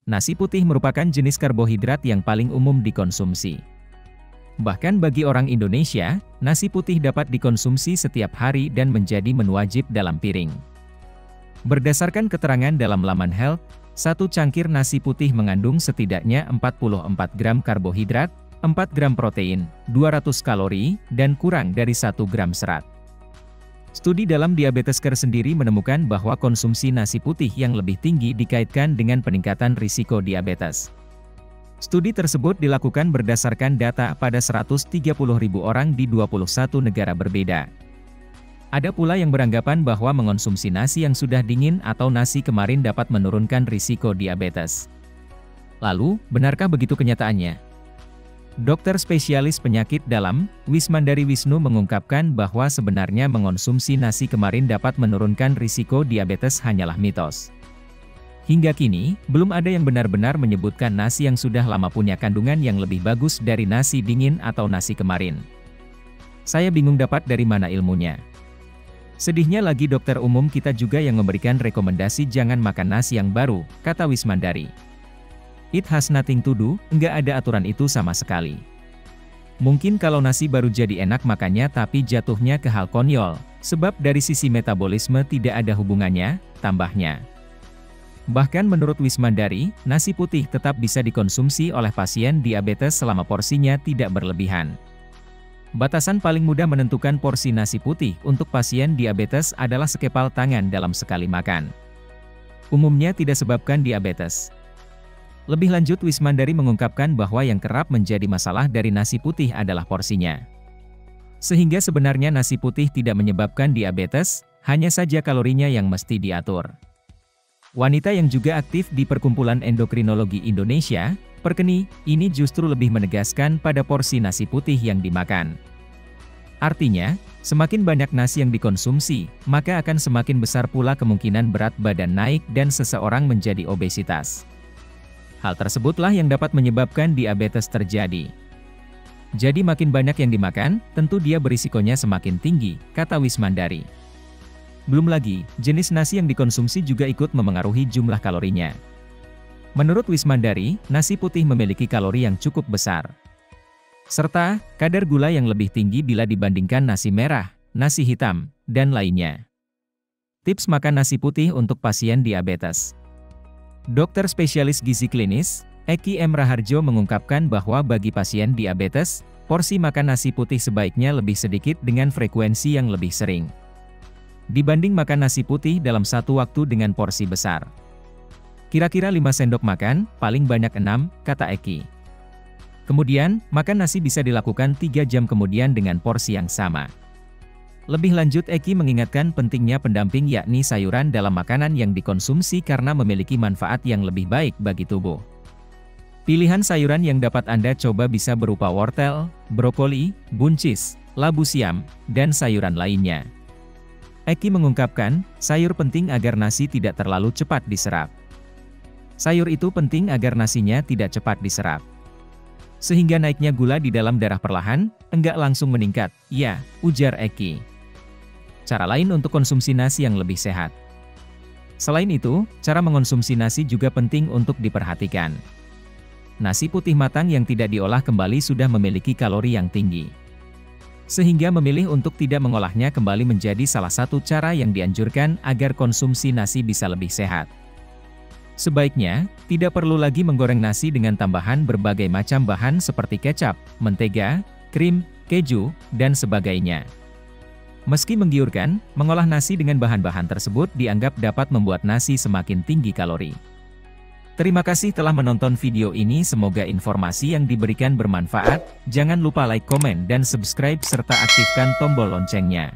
Nasi putih merupakan jenis karbohidrat yang paling umum dikonsumsi. Bahkan bagi orang Indonesia, nasi putih dapat dikonsumsi setiap hari dan menjadi menu wajib dalam piring. Berdasarkan keterangan dalam laman Health, satu cangkir nasi putih mengandung setidaknya 44 gram karbohidrat, 4 gram protein, 200 kalori, dan kurang dari 1 gram serat. Studi dalam Diabetes Care sendiri menemukan bahwa konsumsi nasi putih yang lebih tinggi dikaitkan dengan peningkatan risiko diabetes. Studi tersebut dilakukan berdasarkan data pada 130.000 orang di 21 negara berbeda. Ada pula yang beranggapan bahwa mengonsumsi nasi yang sudah dingin atau nasi kemarin dapat menurunkan risiko diabetes. Lalu, benarkah begitu kenyataannya? Dokter spesialis penyakit dalam, Wismandari Wisnu mengungkapkan bahwa sebenarnya mengonsumsi nasi kemarin dapat menurunkan risiko diabetes hanyalah mitos. Hingga kini, belum ada yang benar-benar menyebutkan nasi yang sudah lama punya kandungan yang lebih bagus dari nasi dingin atau nasi kemarin. Saya bingung dapat dari mana ilmunya. Sedihnya lagi dokter umum kita juga yang memberikan rekomendasi jangan makan nasi yang baru, kata Wismandari. It has nothing to do, nggak ada aturan itu sama sekali. Mungkin kalau nasi baru jadi enak makannya tapi jatuhnya ke hal konyol, sebab dari sisi metabolisme tidak ada hubungannya, tambahnya. Bahkan menurut Wismandari, nasi putih tetap bisa dikonsumsi oleh pasien diabetes selama porsinya tidak berlebihan. Batasan paling mudah menentukan porsi nasi putih untuk pasien diabetes adalah sekepal tangan dalam sekali makan. Umumnya tidak sebabkan diabetes. Lebih lanjut Wismandari mengungkapkan bahwa yang kerap menjadi masalah dari nasi putih adalah porsinya. Sehingga sebenarnya nasi putih tidak menyebabkan diabetes, hanya saja kalorinya yang mesti diatur. Wanita yang juga aktif di Perkumpulan Endokrinologi Indonesia, Perkeni, ini justru lebih menegaskan pada porsi nasi putih yang dimakan. Artinya, semakin banyak nasi yang dikonsumsi, maka akan semakin besar pula kemungkinan berat badan naik dan seseorang menjadi obesitas. Hal tersebutlah yang dapat menyebabkan diabetes terjadi. Jadi makin banyak yang dimakan, tentu dia berisikonya semakin tinggi, kata Wismandari. Belum lagi, jenis nasi yang dikonsumsi juga ikut memengaruhi jumlah kalorinya. Menurut Wismandari, nasi putih memiliki kalori yang cukup besar. Serta, kadar gula yang lebih tinggi bila dibandingkan nasi merah, nasi hitam, dan lainnya. Tips makan nasi putih untuk pasien diabetes. Dokter spesialis gizi klinis, Eki M. Raharjo mengungkapkan bahwa bagi pasien diabetes, porsi makan nasi putih sebaiknya lebih sedikit dengan frekuensi yang lebih sering. Dibanding makan nasi putih dalam satu waktu dengan porsi besar. Kira-kira 5 sendok makan, paling banyak 6, kata Eki. Kemudian, makan nasi bisa dilakukan 3 jam kemudian dengan porsi yang sama. Lebih lanjut Eki mengingatkan pentingnya pendamping yakni sayuran dalam makanan yang dikonsumsi karena memiliki manfaat yang lebih baik bagi tubuh. Pilihan sayuran yang dapat Anda coba bisa berupa wortel, brokoli, buncis, labu siam, dan sayuran lainnya. Eki mengungkapkan, sayur penting agar nasi tidak terlalu cepat diserap. Sayur itu penting agar nasinya tidak cepat diserap. Sehingga naiknya gula di dalam darah perlahan, enggak langsung meningkat, ya, ujar Eki. Cara lain untuk konsumsi nasi yang lebih sehat. Selain itu, cara mengonsumsi nasi juga penting untuk diperhatikan. Nasi putih matang yang tidak diolah kembali sudah memiliki kalori yang tinggi. Sehingga memilih untuk tidak mengolahnya kembali menjadi salah satu cara yang dianjurkan agar konsumsi nasi bisa lebih sehat. Sebaiknya, tidak perlu lagi menggoreng nasi dengan tambahan berbagai macam bahan seperti kecap, mentega, krim, keju, dan sebagainya. Meski menggiurkan, mengolah nasi dengan bahan-bahan tersebut dianggap dapat membuat nasi semakin tinggi kalori. Terima kasih telah menonton video ini, semoga informasi yang diberikan bermanfaat. Jangan lupa like, komen, dan subscribe serta aktifkan tombol loncengnya.